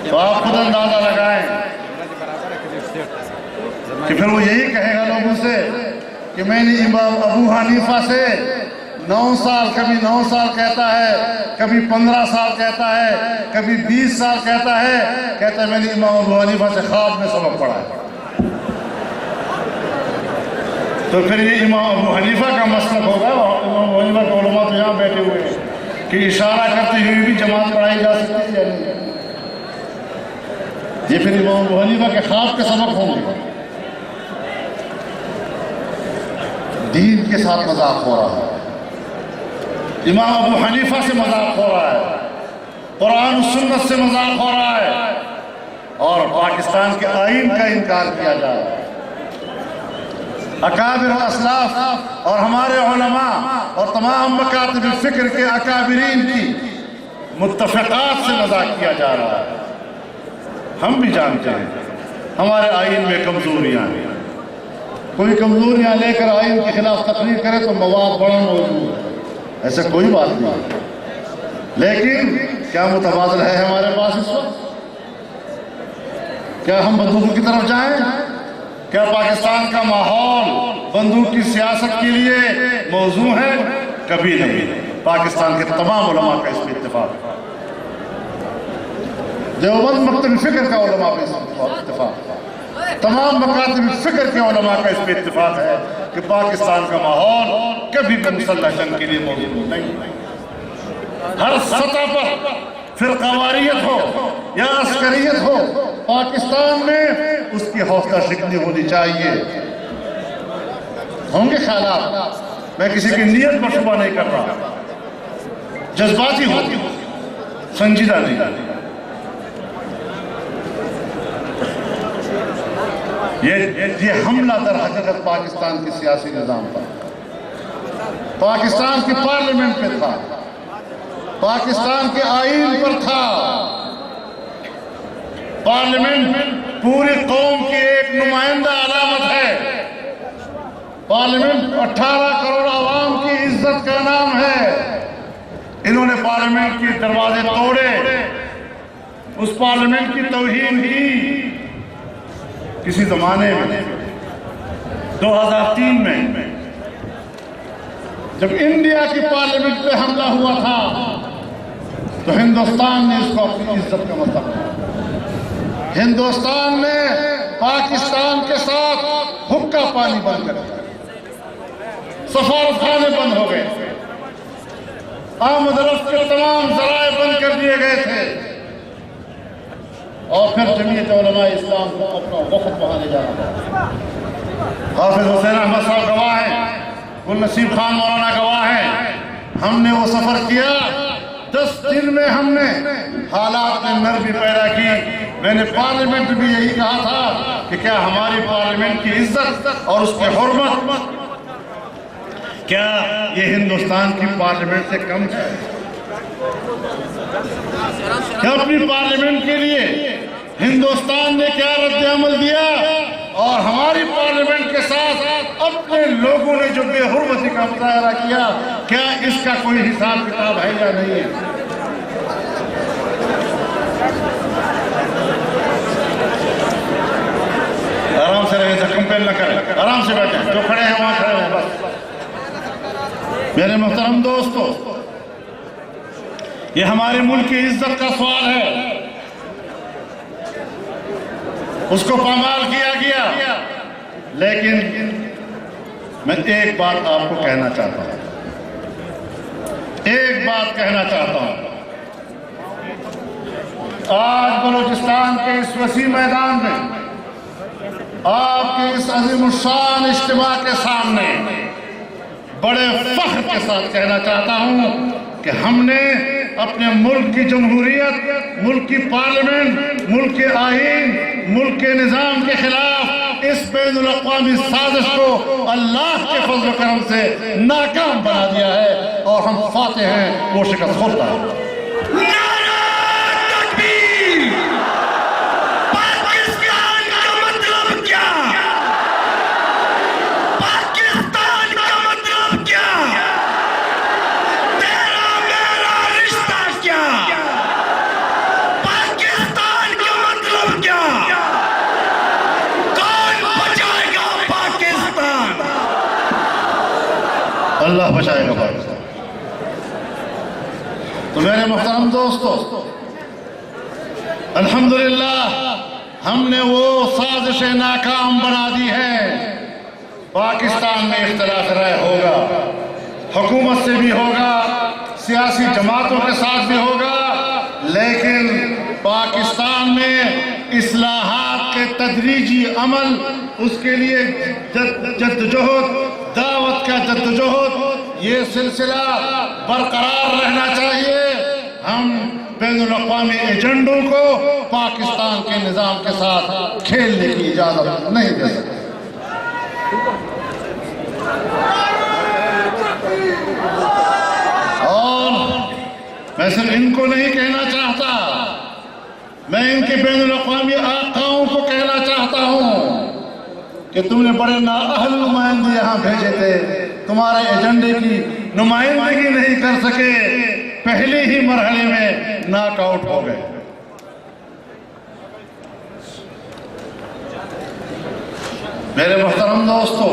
तो आप खुद अंदाजा लगाएं कि फिर वो यही कहेगा लोगों से कि मैंने इमाम अबू हनीफा से 9 साल, कभी 9 साल कहता है, कभी 15 साल कहता है, कभी 20 साल कहता है, कहता है मैंने इमाम अबू हनीफा से ख्वाब में सबक पढ़ा है। तो फिर ये इमाम अबू हनीफा का मसलक होगा। इमाम अबू हनीफा के उलमा तो यहाँ बैठे हुए हैं कि इशारा करते हुए भी जमात पढ़ाई जा सकती है या नहीं। ये फिर इमाम अबू हनीफा के ख्वाब के सबक होंगे। दीन के साथ मजाक हो रहा है, इमाम अबू हनीफा से मजाक हो रहा है, कुरान और सुन्नत से मजाक हो रहा है, और पाकिस्तान के आईन का इनकार किया जा रहा है। अकाबिर असलाफ और हमारे उलमा और तमाम मकातिब फिक्र के अकाबिरीन की मुत्तफ़िक़ात से मजाक किया जा रहा है। हम भी जानते हैं हमारे आईन में कमजोरियां हैं। कोई कमजोरियां लेकर आईन के खिलाफ तकरीर करे तो मवाद बड़ा मौजूद है, ऐसा कोई बात नहीं। लेकिन क्या मुतबादल है हमारे पास इस वक्त? क्या हम बंदूकों की तरफ जाएं? क्या पाकिस्तान का माहौल बंदूक की सियासत के लिए मौजू है? कभी नहीं। पाकिस्तान के तमाम उलमा का इस पर इत्तेफाक है, देवबंद मकतब फिक्र का उलमा पे इत्तेफाक है, तमाम मकातिब फिक्र के उलमा का इस पर इत्तेफाक है कि पाकिस्तान का माहौल कभी भी मुसल्लह जंग के लिए मौजूद नहीं। हर सतह पर फिरकावारियत हो या अस्करियत हो, पाकिस्तान में उसकी हौसला शिकनी होनी चाहिए। होंगे ख्यालात, मैं किसी की नीयत पर शुबा नहीं कर रहा, जज्बाती होती, संजीदा नहीं। ये हमला दर हकीकत पाकिस्तान के सियासी निज़ाम पर, पाकिस्तान की पार्लियामेंट पे था, पाकिस्तान के आईन पर था। पार्लियामेंट पूरी कौम की एक नुमाइंदा अलामत है। पार्लियामेंट 18 करोड़ आवाम की इज्जत का नाम है। इन्होंने पार्लियामेंट के दरवाजे तोड़े, उस पार्लियामेंट की तौहीन की। किसी जमाने में 2003 में जब इंडिया की पार्लियामेंट पे हमला हुआ था तो हिंदुस्तान ने इसको अपनी इज्जत का मतलब किया। हिंदुस्तान ने पाकिस्तान के साथ हुक्का पानी बंद कर दिया, सफारतखाने बंद हो गए, आमद रफ्त के तमाम जराए बंद कर दिए गए थे। और फिर जमीयत उलमा इस्लाम को अपना वफद वहां ले जाना था। हाफिज हुसैन अहमद साहब गवाह हैं, गुलनसीब खान मौलाना गवाह हैं। हमने वो सफर किया, 10 दिन में हमने हालात में नरमी पैदा की। मैंने पार्लियामेंट में भी यही कहा था कि क्या हमारी पार्लियामेंट की इज्जत और उसकी हुर्मत क्या ये हिंदुस्तान की पार्लियामेंट से कम है? क्या अपनी पार्लियामेंट के लिए हिंदुस्तान ने क्या रद्द अमल दिया और हमारी पार्लियामेंट के साथ अपने लोगों ने जो बेहुर्मती का मुजाहरा किया, क्या इसका कोई हिसाब किताब है या नहीं है? आराम से रहे, कंपेल न करें, आराम से बैठे, जो खड़े हैं वहां खड़े हैं बस। मेरे मोहतरम दोस्तों, ये हमारे मुल्क की इज्जत का सवाल है, उसको पामाल किया गया। लेकिन मैं एक बात आपको कहना चाहता हूं, एक बात कहना चाहता हूं। आज बलूचिस्तान के इस वसी मैदान में आपके इस अजीमुशान इज्तिमा के सामने बड़े फख्र के साथ कहना चाहता हूं कि हमने अपने मुल्क की जमहूरियत, मुल्क की पार्लियामेंट, मुल्क के आईन, मुल्क के निज़ाम के खिलाफ इस बैनुल अक़वामी साजिश को अल्लाह के फज़्ल करम से नाकाम बना दिया है और हम फाते हैं वो शिकस्त खुर्दा है। अल्लाह बचाएगा पाकिस्तान। तो मेरे मुहतरम दोस्तों, अल्हम्दुलिल्लाह हमने वो साजिशें नाकाम बना दी है। पाकिस्तान में इख्तिलाफ राय होगा, हुकूमत से भी होगा, सियासी जमातों के साथ भी होगा, लेकिन पाकिस्तान में इस्लाहात के तदरीजी अमल, उसके लिए जद्दोजहद, दावत का जद्दोजहद, ये सिलसिला बरकरार रहना चाहिए। हम बैनुल अक़वामी एजेंडों को पाकिस्तान के निज़ाम के साथ खेलने की इजाज़त नहीं दे सकते। और मैं सिर्फ इनको नहीं कहना चाहता, मैं इनके बैनुल अक़वामी आकाओं को कहना चाहता हूँ कि तुमने बड़े नाअहल नुमाइंदे यहाँ भेजे थे, तुम्हारे एजेंडे की नुमाइंदगी नहीं कर सके, पहले ही मरहले में नॉकआउट हो गए। मेरे मोहतरम दोस्तों,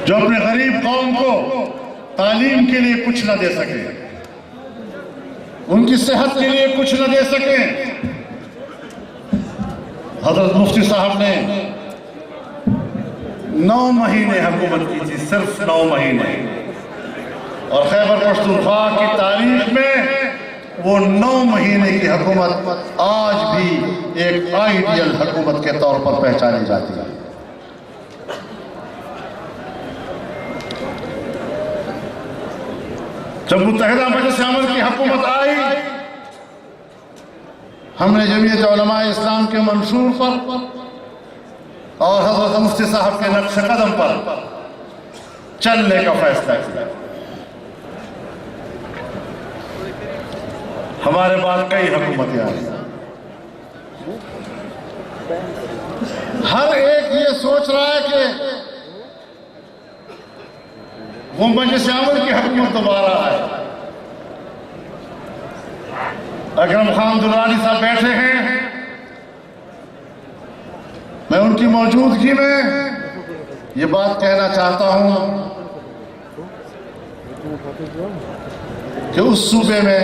जो अपने गरीब कौम को तालीम के लिए कुछ न दे सके, उनकी सेहत के लिए कुछ न दे सके, हजरत मुफ्ती साहब ने 9 महीने हुकूमत की थी, सिर्फ 9 महीने। और खैबर पख्तूनख्वा की तारीख में वो 9 महीने की हुकूमत आज भी एक आइडियल हुकूमत के तौर पर पहचानी जाती है। जब मुत्तहिदा मजलिस अमल की हुकूमत आई, हमने जमीयत उलमा इस्लाम के मंशूर पर और हज़रत मुफ्ती साहब के नक्श कदम पर चलने का फैसला किया। हमारे बाद कई हुकूमतें आई, हर एक ये सोच रहा है कि वो मजलिस आमल की हुकूमत दोबारा आए। अकरम खान दुरानी साहब बैठे हैं, मैं उनकी मौजूदगी में ये बात कहना चाहता हूं कि उस सूबे में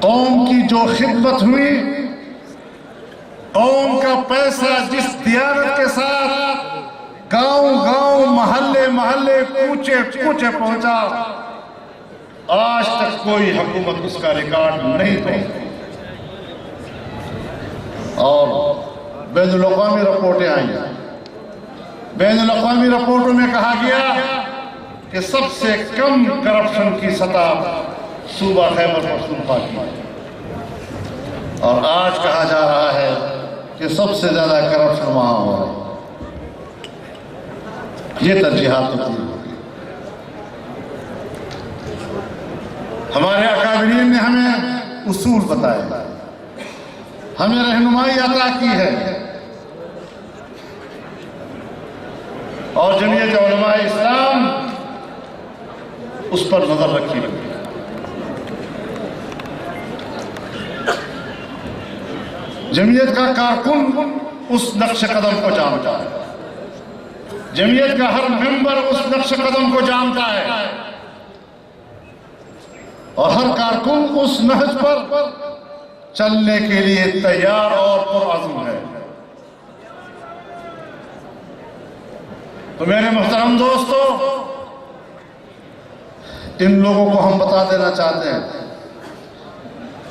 कौम की जो खिदमत हुई, कौम का पैसा जिस दियानत के साथ गांव-गांव, महल्ले-महल्ले, कूचे-कूचे पहुंचा, आज तक कोई हुकूमत उसका रिकॉर्ड नहीं तोड़। और बैनुल-अक़वामी रिपोर्टें आई, बैनुल-अक़वामी रिपोर्टों में कहा गया कि सबसे कम करप्शन की सतह सूबा खैबर पख्तूनख्वा की, और आज कहा जा रहा है कि सबसे ज्यादा करप्शन वहां हो रहा है। ये तरजीहात होती है। हमारे अकाबिरीन ने हमें उसूल बताए, हमें रहनुमाई अता की है, और जमीयत उलमा इस्लाम उस पर नजर रखी है। जमीयत का कारकुन उस नक्श कदम को जानता है, जमीयत का हर मेंबर उस नक्श कदम को जानता है, और हर कारकुन उस नहज पर चलने के लिए तैयार और पुरअज़्म है। तो मेरे मोहतरम दोस्तों, इन लोगों को हम बता देना चाहते हैं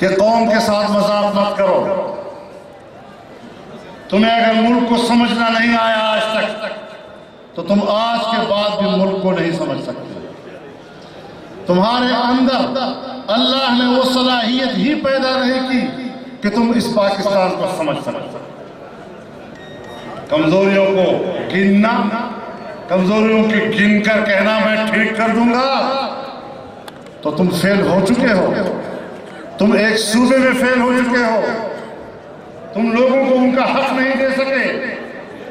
कि कौम के साथ मजाक मत करो। तुम्हें अगर मुल्क को समझना नहीं आया आज तक, तो तुम आज के बाद भी मुल्क को नहीं समझ सकते। तुम्हारे अंदर अल्लाह ने वो सलाहियत ही पैदा नहीं की कि तुम इस पाकिस्तान को समझ सको। कमजोरियों को गिनना, कमजोरियों की गिनकर कहना मैं ठीक कर दूंगा, तो तुम फेल हो चुके हो। तुम एक सूबे में फेल हो चुके हो। तुम लोगों को उनका हक नहीं दे सके।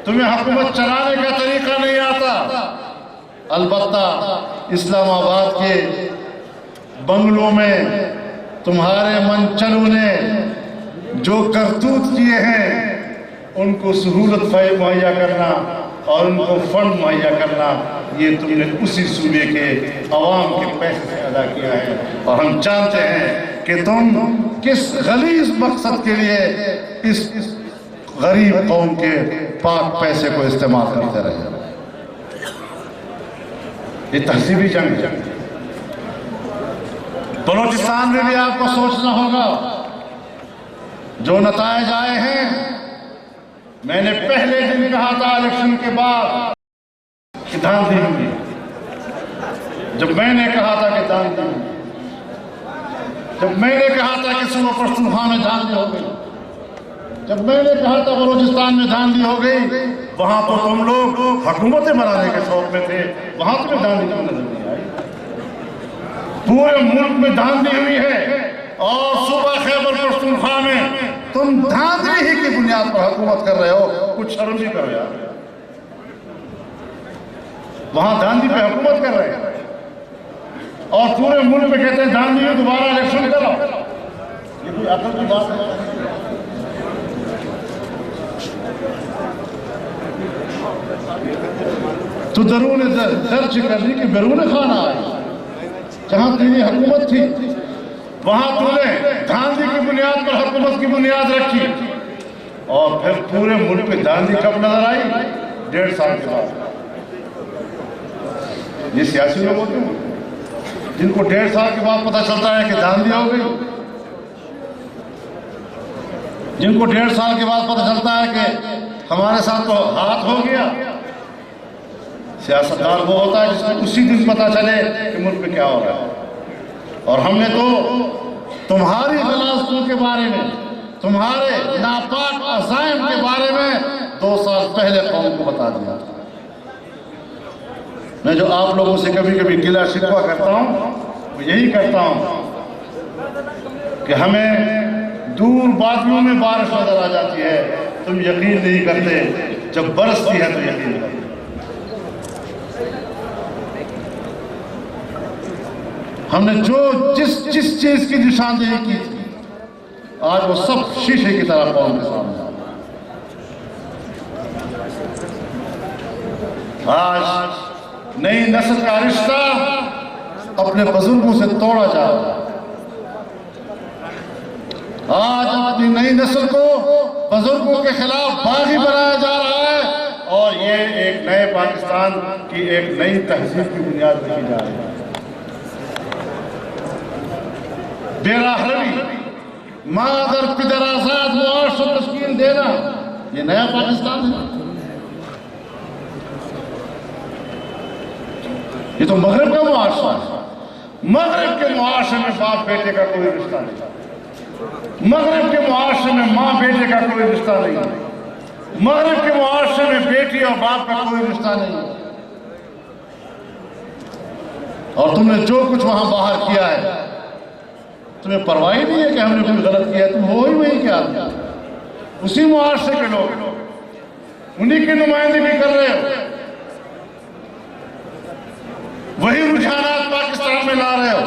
तुम्हें हुकूमत चलाने का तरीका नहीं आता। अलबत्ता इस्लामाबाद के बंगलों में तुम्हारे मनचलों ने जो करतूत किए हैं, उनको सहूलत मुहैया करना और उनको फंड मुहैया करना, ये तुमने उसी सूबे के अवाम के पैसे से अदा किया है। और हम जानते हैं कि तुम किस गलीज मकसद के लिए इस गरीब कौम के पाक पैसे को इस्तेमाल करते रहे। ये तहजीबी जंग है। बलूचिस्तान में भी आपको सोचना होगा। जो नतायज आए हैं, मैंने पहले दिन कहा था इलेक्शन के बाद कि धांधली होगी। जब मैंने कहा था कि धांधली होगी, जब मैंने कहा था कि सूबा पख्तूनख्वा में धांधली हो गई, जब मैंने कहा था बलूचिस्तान में धांधली हो गई, वहां तो तुम लोग हुकूमतें बनाने के शौक में थे, वहां तुम्हें धांधली क्यों नजर नहीं आई? पूरे मुल्क में धांधली हुई है, और सूबा खैबर पख्तूनख्वा में तुम धांधली ही की बुनियाद पर हुकूमत कर रहे हो। कुछ शर्म भी करो यार। वहां धांधली पे हुकूमत कर रहे हैं और पूरे मुल्क में कहते हैं धांधली में दोबारा इलेक्शन करो। ये कोई अकल की बात है? तो दरूने दर्ज करने की बैरून खाना आई, जहां तेरी हुकूमत थी, वहां तूने धांधली की बुनियाद पर हुकूमत की बुनियाद रखी, और फिर पूरे मुल्क में धांधली कब नजर आई? 1.5 साल के बाद। ये सियासी लोग होते हैं जिनको 1.5 साल के बाद पता चलता है कि धांधली हो गई, जिनको 1.5 साल के बाद पता चलता है कि हमारे साथ तो हाथ हो गया। सियासतदान वो होता है जिसको उसी दिन पता चले कि मुल्क में क्या हो रहा है। और हमने तो तुम्हारी गलास्तों के बारे में, तुम्हारे नापाक अज़ाइम के बारे में 2 साल पहले कौम को बता दिया था। मैं जो आप लोगों से कभी कभी गिला शिकवा करता हूँ, वो यही करता हूँ कि हमें दूर वादियों में बारिश नजर आ जाती है, तुम यकीन नहीं करते, जब बरसती है तो यकीन करते। हमने जो जिस चीज की निशानदेही की थी, आज वो सब शीशे की तरह कौम के सामने। आज नई नस्ल का रिश्ता अपने बुजुर्गों से तोड़ा जा रहा है। आज अपनी नई नस्ल को बुजुर्गों के खिलाफ बागी बनाया जा रहा है और ये एक नए पाकिस्तान की एक नई तहजीब की बुनियाद रखी जा रही है। बेराहवी मादर पिदर आजाद मुआशरा तश्कील देना, ये नया पाकिस्तान है। ये तो मगरब का मुआशरा है। मगरब के मुआशरे में बाप बेटे का कोई रिश्ता नहीं। मगरब के मुआशरे में माँ बेटे का कोई रिश्ता नहीं। मगरब के मुआशरे में बेटी और बाप का कोई रिश्ता नहीं। और तुमने जो कुछ वहां बाहर किया है, तुम्हें परवाह नहीं है कि हमने कोई गलत किया है। तुम हो ही वही क्या, उसी मुआशरे के लोग, उन्हीं की नुमाइंदगी कर रहे हो, वही रुझानात पाकिस्तान में ला रहे हो।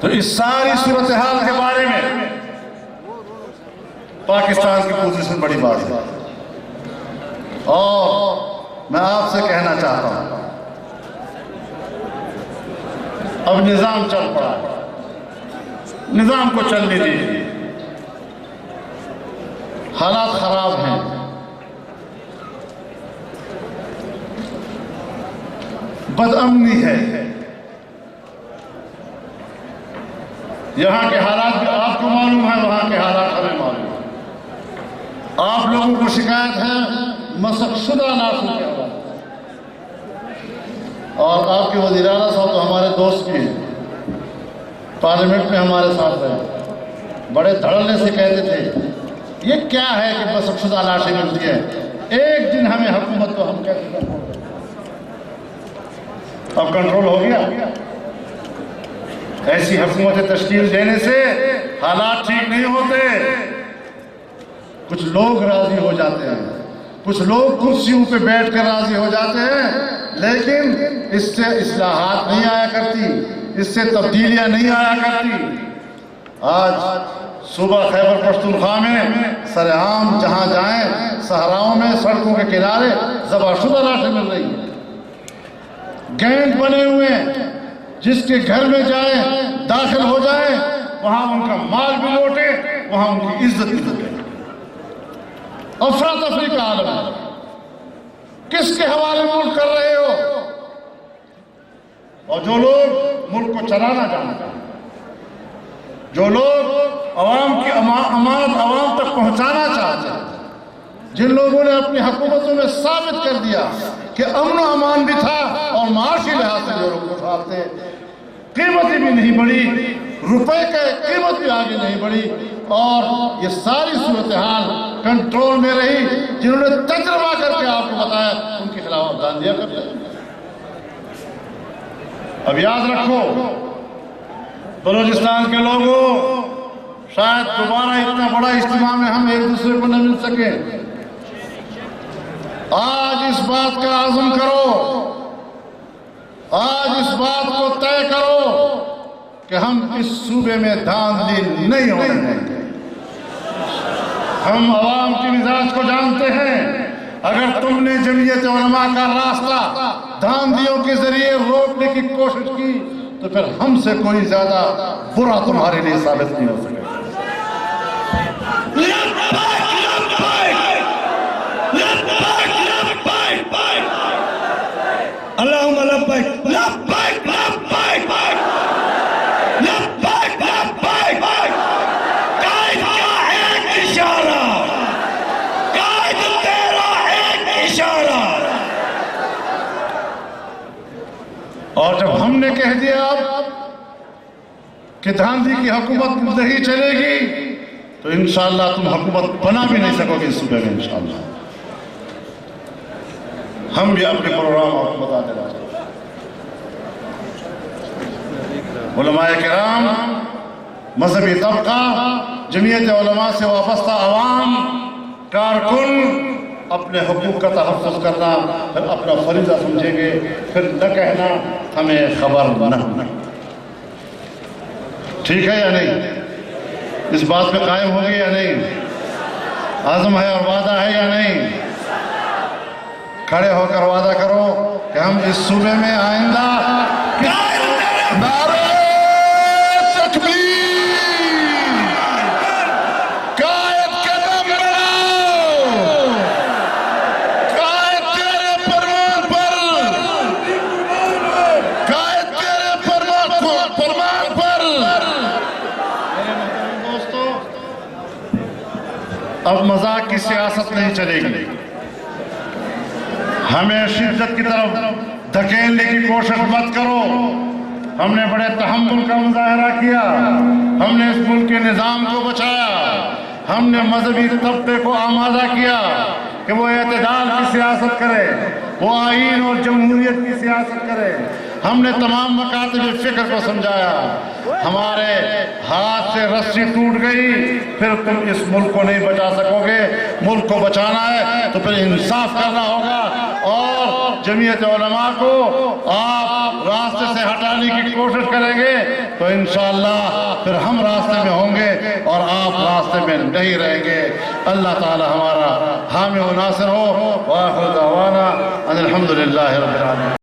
तो इस सारी सूरत हाल के बारे में पाकिस्तान की पोजीशन बड़ी बात है। और मैं आपसे कहना चाहता हूं, अब निजाम चल पड़ा है, निजाम को चलने दीजिए। हालात खराब हैं, बदअमनी है। यहाँ के हालात भी आपको मालूम है, वहाँ के हालात हमें मालूम है। आप लोगों को शिकायत है मशक़शुदा लाशों के हवाले, और आपके वज़ीर आला साहब तो हमारे दोस्त भी हैं, पार्लियामेंट में हमारे साथ रहे, बड़े धड़ल्ले से कहते थे ये क्या है कि मशक़शुदा लाशें मिलती है, एक दिन हमें हुकूमत को हम कैसे कंट्रोल। अब कंट्रोल हो गया। ऐसी हुकूमतें तश्कील देने से हालात ठीक नहीं होते। कुछ लोग राजी हो जाते हैं, कुछ लोग कुर्सियों पे बैठ कर राजी हो जाते हैं, लेकिन इससे इस्लाहात नहीं आया करती, इससे तब्दीलियां नहीं आया करती। आज सुबह खैबर पख्तूनख्वा में सरेआम जहां जाएं, सहराओं में सड़कों के किनारे ज़बाशुदा लाशें मिल रही हैं। गैंग बने हुए हैं, जिसके घर में जाए दाखिल हो जाए, वहां उनका माल भी लौटे, वहां उनकी इज्जत भी लौटे। अफरा तफरी का आलम है। किसके हवाले मुल्क कर रहे हो? और जो लोग मुल्क को चलाना जानते हैं, जो लोग अवाम की अमानत अवाम तक पहुंचाना चाहते हैं, जिन लोगों ने अपनी हुकूमतों में साबित कर दिया कि अमन व अमान भी था और माशी लिहाज से जो लोग खुशहाल थे, कीमतें भी नहीं बढ़ी, रुपए की कीमत भी आगे नहीं बढ़ी, और ये सारी सूरत हाल कंट्रोल में रही। जिन्होंने तजर्बा करके आपको बताया, उनके खिलाफ आप दांदिया करते हैं। अब याद रखो बलूचिस्तान के लोगों, शायद दोबारा इतना बड़ा इज्तिमा में हम एक दूसरे को न मिल सके। आज इस बात का आज़म करो, आज इस बात को तय करो कि हम इस सूबे में धांधली नहीं होने देंगे। हम अवाम की मिजाज को जानते हैं। अगर तुमने जमीयत उलमा का रास्ता धांधलियों के जरिए रोकने की कोशिश की, तो फिर हमसे कोई ज्यादा बुरा तुम्हारे लिए साबित नहीं हो सकेगा। अल्लाहुम्मा लब्बैक लब्बैक लब्बैक लब्बैक लब्बैक। कायद का एक इशारा, कायद तेरा एक इशारा। और जब हमने कह दिया कि धांधली की हुकूमत नहीं चलेगी, तो इंशाअल्लाह तुम हुकूमत बना भी नहीं सकोगे इस सूबे में। इंशाअल्लाह हम भी अपने प्रोग्राम आपको बता देना चाहते हैं। उलमाए किराम, मजहबी तबका, जमीयत उलमा से वाबस्ता अवाम कारकुन अपने हुकूक का तहफ़्फ़ुज़ करना फिर अपना फरीज़ा समझेंगे, फिर न कहना हमें खबर न। ठीक है या नहीं? इस बात पे कायम होगी या नहीं? आज़म है और वादा है या नहीं? खड़े होकर वादा करो कि हम इस सूबे में आइंदा नारे तकबीर, कायद कदम बढ़ाओ, कायद तेरे फरमान पर, कायद तेरे फरमान पर। दोस्तों, अब मजाक की सियासत नहीं चलेगी। हमें शिद्दत की तरफ धकेलने की कोशिश मत करो। हमने बड़े तहम्मुल का मुजाहरा किया, हमने इस मुल्क के निज़ाम को बचाया, हमने मजहबी तबके को आमादा किया कि वो एतदाल की सियासत करे, वो आईन और जमहूरियत की सियासत करे। हमने तमाम मकातब फिक्र को समझाया। हमारे हाथ से रस्सी टूट गई, फिर तुम इस मुल्क को नहीं बचा सकोगे। मुल्क को बचाना है तो फिर इंसाफ करना होगा, और जमीयत उलमा को आप रास्ते से हटाने की कोशिश करेंगे तो इंशाअल्लाह फिर हम रास्ते में होंगे और आप रास्ते में नहीं रहेंगे। अल्लाह ताला हमारा हामी व नासिर हो। व आखिर दावाना अनिल हम्दुलिल्लाहि रब्बिल आलमीन।